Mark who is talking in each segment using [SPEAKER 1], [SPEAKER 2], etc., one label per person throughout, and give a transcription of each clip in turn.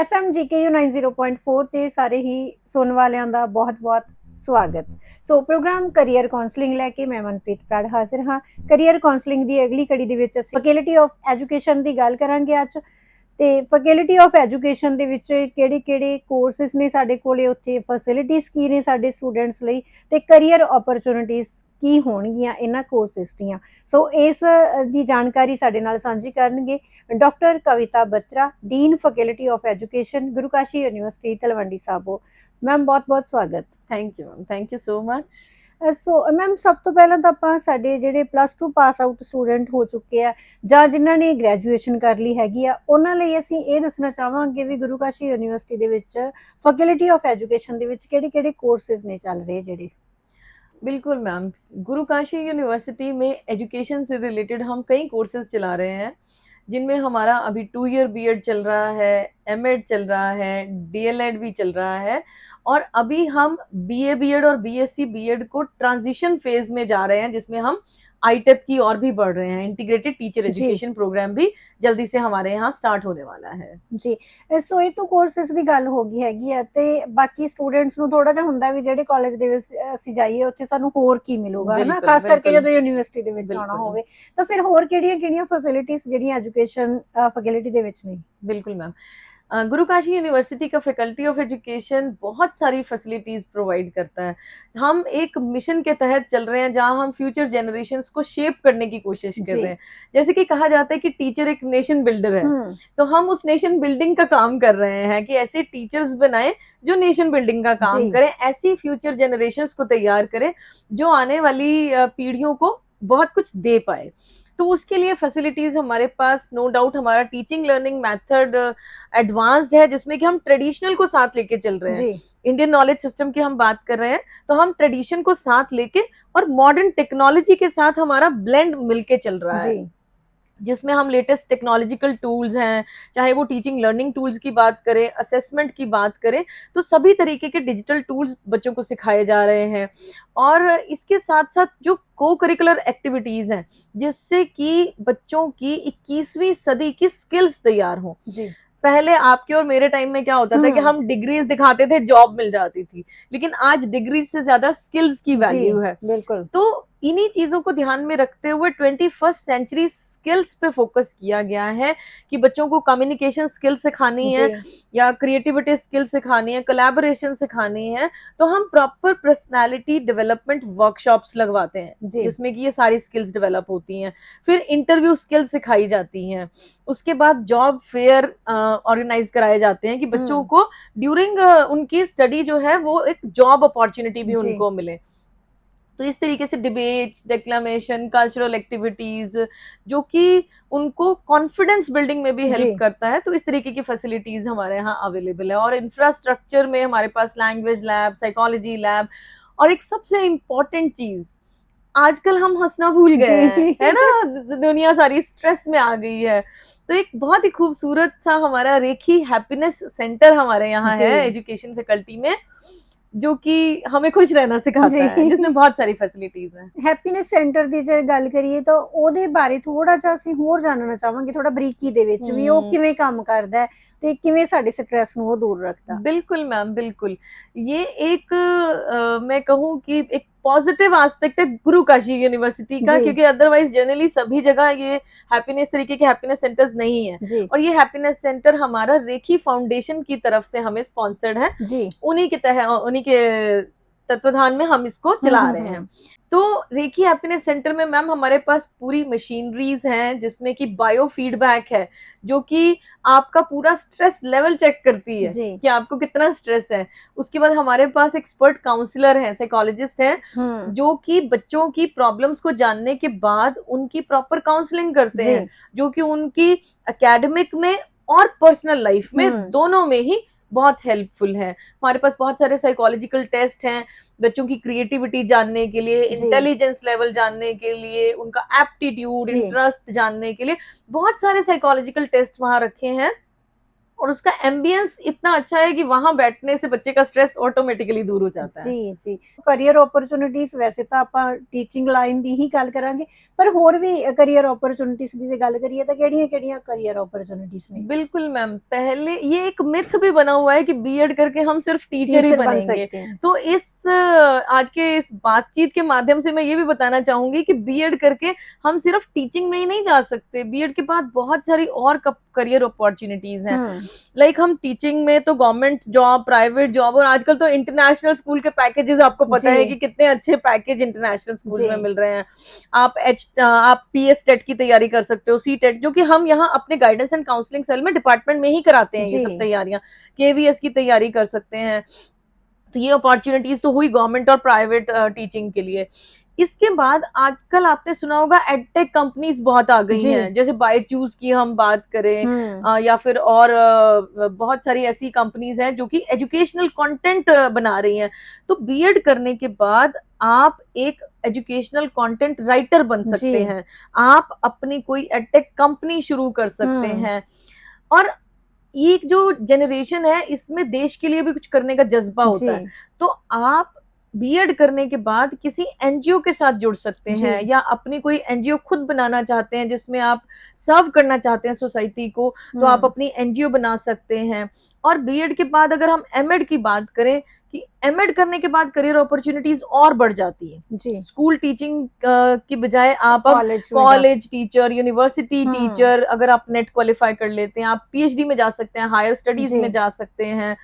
[SPEAKER 1] FM GKU 90.4 ਤੇ ਸਾਰੇ ਹੀ ਸੁਣਨ ਵਾਲਿਆਂ ਦਾ ਬਹੁਤ-ਬਹੁਤ ਸਵਾਗਤ। ਸੋ ਪ੍ਰੋਗਰਾਮ ਕੈਰੀਅਰ ਕਾਉਂਸਲਿੰਗ ਲੈ ਕੇ ਮੈਂ ਮਨਪ੍ਰੀਤ ਪ੍ਰਾੜ ਹਾਜ਼ਰ ਹਾਂ। ਕੈਰੀਅਰ ਕਾਉਂਸਲਿੰਗ ਦੀ ਅਗਲੀ ਕੜੀ ਦੇ ਵਿੱਚ ਅਸੀਂ ਫੈਕਲਟੀ ਆਫ ਐਜੂਕੇਸ਼ਨ ਦੀ ਗੱਲ ਕਰਾਂਗੇ ਅੱਜ। ਤੇ ਫੈਕਲਟੀ ਆਫ ਐਜੂਕੇਸ਼ਨ ਦੇ ਵਿੱਚ ਕਿਹੜੇ-ਕਿਹੜੇ ਕੋਰਸਿਸ ਨੇ ਸਾਡੇ ਕੋਲੇ, ਉੱਥੇ ਫੈਸਿਲਿਟੀਜ਼ ਕੀ ਨੇ ਸਾਡੇ ਸਟੂਡੈਂਟਸ ਲਈ, ਤੇ ਕੈਰੀਅਰ ਓਪਰਚੁਨਿਟੀਜ਼ ਕੀ ਹੋਣਗੀਆਂ ਇਹਨਾਂ ਕੋਰਸਿਸ ਦੀਆਂ। ਸੋ ਇਸ ਦੀ ਜਾਣਕਾਰੀ ਸਾਡੇ ਨਾਲ ਸਾਂਝੀ ਕਰਨਗੇ doctor Kavita Batra, dean faculty of education, Guru Kashi university Talwandi Sabo. Ma'am ਬਹੁਤ-ਬਹੁਤ ਸਵਾਗਤ।
[SPEAKER 2] Thank you ma'am, thank you so much.
[SPEAKER 1] So ma'am, ਸਭ ਤੋਂ ਪਹਿਲਾਂ ਤਾਂ ਆਪਾਂ ਸਾਡੇ ਜਿਹੜੇ +2 ਪਾਸ ਆਊਟ ਸਟੂਡੈਂਟ ਹੋ ਚੁੱਕੇ ਆ ਜਾਂ ਜਿਨ੍ਹਾਂ ਨੇ ਗ੍ਰੈਜੂਏਸ਼ਨ ਕਰ ਲਈ ਹੈਗੀ ਆ, ਉਹਨਾਂ ਲਈ ਅਸੀਂ ਇਹ ਦੱਸਣਾ ਚਾਹਾਂਗੇ ਵੀ ਗੁਰੂ ਕਾਸ਼ੀ ਯੂਨੀਵਰਸਿਟੀ ਦੇ ਵਿੱਚ ਫੈਕਲਟੀ ਆਫ ਐਜੂਕੇਸ਼ਨ ਦੇ ਵਿੱਚ ਕਿਹੜੇ-किहड़े कोर्सेज ने चल रहे ਜਿਹੜੇ।
[SPEAKER 2] बिल्कुल मैम, गुरु काशी यूनिवर्सिटी में एजुकेशन से रिलेटेड हम कई कोर्सेज चला रहे हैं, जिनमें हमारा अभी 2 ईयर बीएड चल रहा है, एमएड चल रहा है, डीएलएड भी चल रहा है, और अभी हम बीए बीएड और बीएससी बीएड को ट्रांजिशन फेज में जा रहे हैं, जिसमें हम आईटेप की और भी बढ़ रहे हैं। इंटीग्रेटेड टीचर एजुकेशन प्रोग्राम भी जल्दी से हमारे यहाँ स्टार्ट होने वाला है
[SPEAKER 1] ਜੀ। ਸੋ ਇਹ ਤੋਂ ਕੋਰਸਿਸ ਦੀ ਗੱਲ ਹੋ ਗਈ ਹੈਗੀ ਆ, ਤੇ ਬਾਕੀ ਸਟੂਡੈਂਟਸ ਨੂੰ ਥੋੜਾ ਜਿਹਾ ਹੁੰਦਾ ਵੀ ਜਿਹੜੇ ਕਾਲਜ ਦੇ ਵਿੱਚ ਅਸੀਂ ਜਾਈਏ ਉੱਥੇ ਸਾਨੂੰ ਹੋਰ ਕੀ ਮਿਲੂਗਾ, ਹਨਾ,
[SPEAKER 2] ਬਿਲਕੁਲ,
[SPEAKER 1] ਖਾਸ ਕਰਕੇ
[SPEAKER 2] ਬਿਲਕੁਲ।
[SPEAKER 1] ਜਦੋਂ ਯੂਨੀਵਰਸਿਟੀ ਦੇ ਵਿੱਚ ਆਉਣਾ
[SPEAKER 2] ਬਿਲਕੁਲ।
[SPEAKER 1] ਹੋਵੇ। ਤਾਂ ਫਿਰ ਹੋਰ ਕਿਹੜੀਆਂ-ਕਿਹੜੀਆਂ ਫੈਸਿਲਿਟੀਜ਼ ਜਿਹੜੀਆਂ ਐਜੂਕੇਸ਼ਨ ਫੈਕਲਟੀ ਦੇ ਵਿੱਚ ਨੇ।
[SPEAKER 2] बिल्कुल मैम, गुरु काशी यूनिवर्सिटी का फैकल्टी ऑफ एजुकेशन बहुत सारी फैसिलिटीज प्रोवाइड करता है। हम एक मिशन के तहत चल रहे हैं जहां हम फ्यूचर जनरेशंस को शेप करने की कोशिश कर रहे हैं। जैसे कि कहा जाता है कि टीचर एक नेशन बिल्डर है, तो हम उस नेशन बिल्डिंग का काम कर रहे हैं कि ऐसे टीचर्स बनाएं जो नेशन बिल्डिंग का काम करें, ऐसी फ्यूचर जनरेशंस को तैयार करें जो आने वाली पीढ़ियों को बहुत कुछ दे पाए। तो उसके लिए फैसिलिटीज हमारे पास, नो डाउट, हमारा टीचिंग लर्निंग मेथड एडवांस्ड है, जिसमें कि हम ट्रेडिशनल को साथ लेके चल रहे हैं। इंडियन नॉलेज सिस्टम की हम बात कर रहे हैं, तो हम ट्रेडिशन को साथ लेके और मॉडर्न टेक्नोलॉजी के साथ हमारा ब्लेंड मिलके चल रहा है, जिसमें हम लेटेस्ट टेक्नोलॉजिकल टूल्स हैं, चाहे वो टीचिंग लर्निंग टूल्स की बात करें, असेसमेंट की बात करें, तो सभी तरीके के डिजिटल टूल्स बच्चों को सिखाए जा रहे हैं। और इसके साथ साथ जो को करिकुलर एक्टिविटीज हैं, जिससे कि बच्चों की 21वीं सदी की स्किल्स तैयार हों। पहले आपके और मेरे टाइम में क्या होता था कि हम डिग्रीज दिखाते थे, जॉब मिल जाती थी, लेकिन आज डिग्री से ज्यादा स्किल्स की वैल्यू है।
[SPEAKER 1] बिल्कुल।
[SPEAKER 2] तो इन्हीं चीजों को ध्यान में रखते हुए 21st सेंचुरी स्किल्स पे फोकस किया गया है कि बच्चों को कम्युनिकेशन स्किल सिखानी है या क्रिएटिविटी स्किल सिखानी है, कोलैबोरेशन सिखानी है, तो हम प्रॉपर पर्सनालिटी डेवलपमेंट वर्कशॉप्स लगवाते हैं, जिसमें कि ये सारी स्किल्स डेवलप होती हैं। फिर इंटरव्यू स्किल्स सिखाई जाती हैं। उसके बाद जॉब फेयर ऑर्गेनाइज कराए जाते हैं कि बच्चों को ड्यूरिंग उनकी स्टडी जो है वो एक जॉब अपॉर्चुनिटी भी उनको मिले। तो इस तरीके से डिबेट्स, डेक्लामेशन, कल्चरल एक्टिविटीज, जो कि उनको कॉन्फिडेंस बिल्डिंग में भी हेल्प करता है। तो इस तरीके की फैसिलिटीज हमारे यहाँ अवेलेबल है। और इंफ्रास्ट्रक्चर में हमारे पास लैंग्वेज लैब, साइकोलॉजी लैब, और एक सबसे इम्पोर्टेंट चीज, आजकल हम हंसना भूल गए हैं, है ना, दुनिया सारी स्ट्रेस में आ गई है। तो एक बहुत ही खूबसूरत सा हमारा रेखी हैप्पीनेस सेंटर हमारे यहाँ है एजुकेशन फैकल्टी में, जो कि हमें खुश रहना सिखाता है, जिसमें बहुत सारी फैसिलिटीज हैं।
[SPEAKER 1] ਹੈਪੀਨੈਸ ਸੈਂਟਰ ਦੀ ਜੇ ਗੱਲ ਕਰੀਏ ਤਾਂ ਉਹਦੇ ਬਾਰੇ ਥੋੜਾ ਜਿਹਾ ਅਸੀਂ ਹੋਰ ਜਾਣਨਾ ਚਾਹਾਂਗੇ, ਥੋੜਾ ਬਰੀਕੀ ਦੇ ਵਿੱਚ ਵੀ ਉਹ ਕਿਵੇਂ ਕੰਮ ਕਰਦਾ ਹੈ ਤੇ ਕਿਵੇਂ ਸਾਡੇ स्ट्रेस ਨੂੰ ਉਹ दूर रखता।
[SPEAKER 2] बिल्कुल मैम, बिल्कुल। ये एक मैं कहूँ कि एक पॉजिटिव एस्पेक्ट है गुरु काशी यूनिवर्सिटी का, क्योंकि अदरवाइज जनरली सभी जगह ये हैप्पीनेस तरीके के हैप्पीनेस सेंटर्स नहीं है। और ये हैप्पीनेस सेंटर हमारा रेखी फाउंडेशन की तरफ से हमें स्पॉन्सर्ड है, उन्हीं के तहत, उन्हीं के तत्वाधान में हम इसको चला रहे हैं। तो रेखी हैप्पीनेस सेंटर में मैम हमारे पास पूरी मशीनरीज हैं, जिसमें कि बायो फीडबैक है, जो कि आपका पूरा स्ट्रेस लेवल चेक करती है कि आपको कितना स्ट्रेस है। उसके बाद हमारे पास एक्सपर्ट काउंसलर हैं, साइकोलॉजिस्ट हैं, जो कि बच्चों की प्रॉब्लम्स को जानने के बाद उनकी प्रॉपर काउंसलिंग करते हैं, जो कि उनकी एकेडमिक में और पर्सनल लाइफ में दोनों में ही बहुत हेल्पफुल है। हमारे पास बहुत सारे साइकोलॉजिकल टेस्ट हैं, बच्चों की क्रिएटिविटी जानने के लिए, इंटेलिजेंस लेवल जानने के लिए, उनका एप्टीट्यूड, इंटरेस्ट जानने के लिए बहुत सारे साइकोलॉजिकल टेस्ट वहां रखे हैं। और उसका एम्बियंस इतना अच्छा है कि वहां बैठने से बच्चे का स्ट्रेस ऑटोमेटिकली दूर हो जाता है।
[SPEAKER 1] ਜੀ ਜੀ ਕੈਰੀਅਰ ਓਪਰਚੁਨਿਟੀਜ਼ ਵੈਸੇ ਤਾਂ ਆਪਾਂ ਟੀਚਿੰਗ ਲਾਈਨ ਦੀ ਹੀ ਗੱਲ ਕਰਾਂਗੇ, ਪਰ ਹੋਰ ਵੀ ਕੈਰੀਅਰ ਓਪਰਚੁਨਿਟੀਜ਼ ਦੀ ਜੇ ਗੱਲ ਕਰੀਏ ਤਾਂ ਕਿਹੜੀਆਂ-ਕਿਹੜੀਆਂ ਕੈਰੀਅਰ ਓਪਰਚੁਨਿਟੀਜ਼ ਨੇ?
[SPEAKER 2] बिल्कुल मैम, पहले ये एक मिथ भी बना हुआ है कि बीएड करके हम सिर्फ टीचर ही
[SPEAKER 1] टीचर बन
[SPEAKER 2] बनेंगे।
[SPEAKER 1] सकते हैं।
[SPEAKER 2] तो आज के इस बातचीत के माध्यम से मैं ये भी बताना चाहूंगी कि बीएड करके हम सिर्फ टीचिंग में ही नहीं जा सकते, बीएड के बाद बहुत सारी और करियर अपॉर्चुनिटीज हैं। लाइक हम टीचिंग में तो गवर्नमेंट जॉब, प्राइवेट जॉब, और आजकल तो इंटरनेशनल स्कूल के पैकेजेस आपको पता है कि कितने अच्छे पैकेज इंटरनेशनल स्कूल में मिल रहे हैं। आप पीएस टेट की तैयारी कर सकते हो, सी टेट, जो कि हम यहाँ अपने गाइडेंस एंड काउंसलिंग सेल में डिपार्टमेंट में ही कराते हैं ये सब तैयारियां। केवीएस की तैयारी कर सकते हैं। तो ये अपॉर्चुनिटीज तो हुई गवर्नमेंट और प्राइवेट टीचिंग के लिए। इसके बाद आजकल आपने सुना होगा एडटेक कंपनीज बहुत आ गई हैं, जैसे बायजूस की हम बात करें, या फिर और बहुत सारी ऐसी कंपनीज हैं जो कि एजुकेशनल कंटेंट बना रही हैं। तो बीएड करने के बाद आप एक एजुकेशनल कंटेंट राइटर बन सकते हैं, आप अपनी कोई एडटेक कंपनी शुरू कर सकते हैं। और ये जो जनरेशन है इसमें देश के लिए भी कुछ करने का जज्बा होता है। तो आप बीएड करने के बाद किसी एनजीओ के साथ जुड़ सकते हैं, या अपनी कोई एनजीओ खुद बनाना चाहते हैं जिसमें आप सर्व करना चाहते हैं सोसाइटी को, तो आप अपनी एनजीओ बना सकते हैं। और बीएड के बाद अगर हम एमएड की बात करें, कि एमएड करने के बाद करियर अपॉर्चुनिटीज और बढ़ जाती है। स्कूल टीचिंग की बजाय आप कॉलेज टीचर, यूनिवर्सिटी टीचर, अगर आप नेट क्वालिफाई कर लेते हैं, आप पीएचडी में जा सकते हैं, हायर स्टडीज में जा सकते हैं।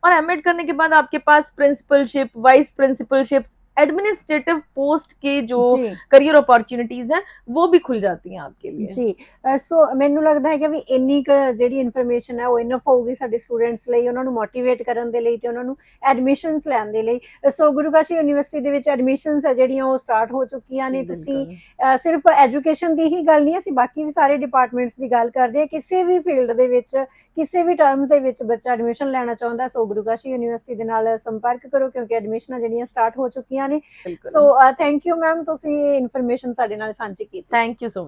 [SPEAKER 2] और एमएड करने के बाद आपके पास principalship, vice principalship, administrative post के जो करियर अपॉर्चुनिटीज हैं वो भी खुल जाती हैं आपके लिए।
[SPEAKER 1] ਜੀ ਸੋ ਮੈਨੂੰ ਲੱਗਦਾ ਹੈ ਕਿ ਵੀ ਇੰਨੀ ਕੁ ਜਿਹੜੀ ਇਨਫੋਰਮੇਸ਼ਨ ਹੈ ਉਹ ਇਨਫ ਹੋਊਗੀ ਸਾਡੇ ਸਟੂਡੈਂਟਸ ਲਈ, ਉਹਨਾਂ ਨੂੰ ਮੋਟੀਵੇਟ ਕਰਨ ਦੇ ਲਈ ਤੇ ਉਹਨਾਂ ਨੂੰ ਐਡਮਿਸ਼ਨਸ ਲੈਣ ਦੇ ਲਈ। ਸੋ ਗੁਰੂ ਕਾਸ਼ੀ ਯੂਨੀਵਰਸਿਟੀ ਦੇ ਵਿੱਚ ਐਡਮਿਸ਼ਨਸ ਹੈ ਜਿਹੜੀਆਂ ਉਹ ਸਟਾਰਟ ਹੋ ਚੁੱਕੀਆਂ ਨੇ। ਤੁਸੀਂ ਸਿਰਫ ਐਜੂਕੇਸ਼ਨ ਦੀ ਹੀ ਗੱਲ ਨਹੀਂ, ਅਸੀਂ ਬਾਕੀ ਵੀ ਸਾਰੇ ਡਿਪਾਰਟਮੈਂਟਸ ਦੀ ਗੱਲ ਕਰਦੇ ਹਾਂ। ਕਿਸੇ ਵੀ ਫੀਲਡ ਦੇ ਵਿੱਚ, ਕਿਸੇ ਵੀ ਟਰਮ ਦੇ ਵਿੱਚ ਬੱਚਾ ਐਡਮਿਸ਼ਨ ਲੈਣਾ ਚਾਹੁੰਦਾ, ਸੋ ਗੁਰੂ ਕਾਸ਼ੀ ਯੂਨੀਵਰਸਿਟੀ ਦੇ ਨਾਲ ਸੰਪਰਕ ਕਰੋ, ਕਿਉਂਕਿ ਐਡਮਿਸ਼ਨਾਂ ਜਿਹੜੀਆਂ ਸਟਾਰਟ ਹੋ ਚੁੱਕੀਆਂ ਨੇ। ਸੋ ਥੈਂਕ ਯੂ ਮੈਮ, ਤੁਸੀਂ ਇਹ ਇਨਫੋਰਮੇਸ਼ਨ ਸਾਡੇ ਨਾਲ ਸਾਂਝੀ ਕੀਤੀ।
[SPEAKER 2] Thank you so much.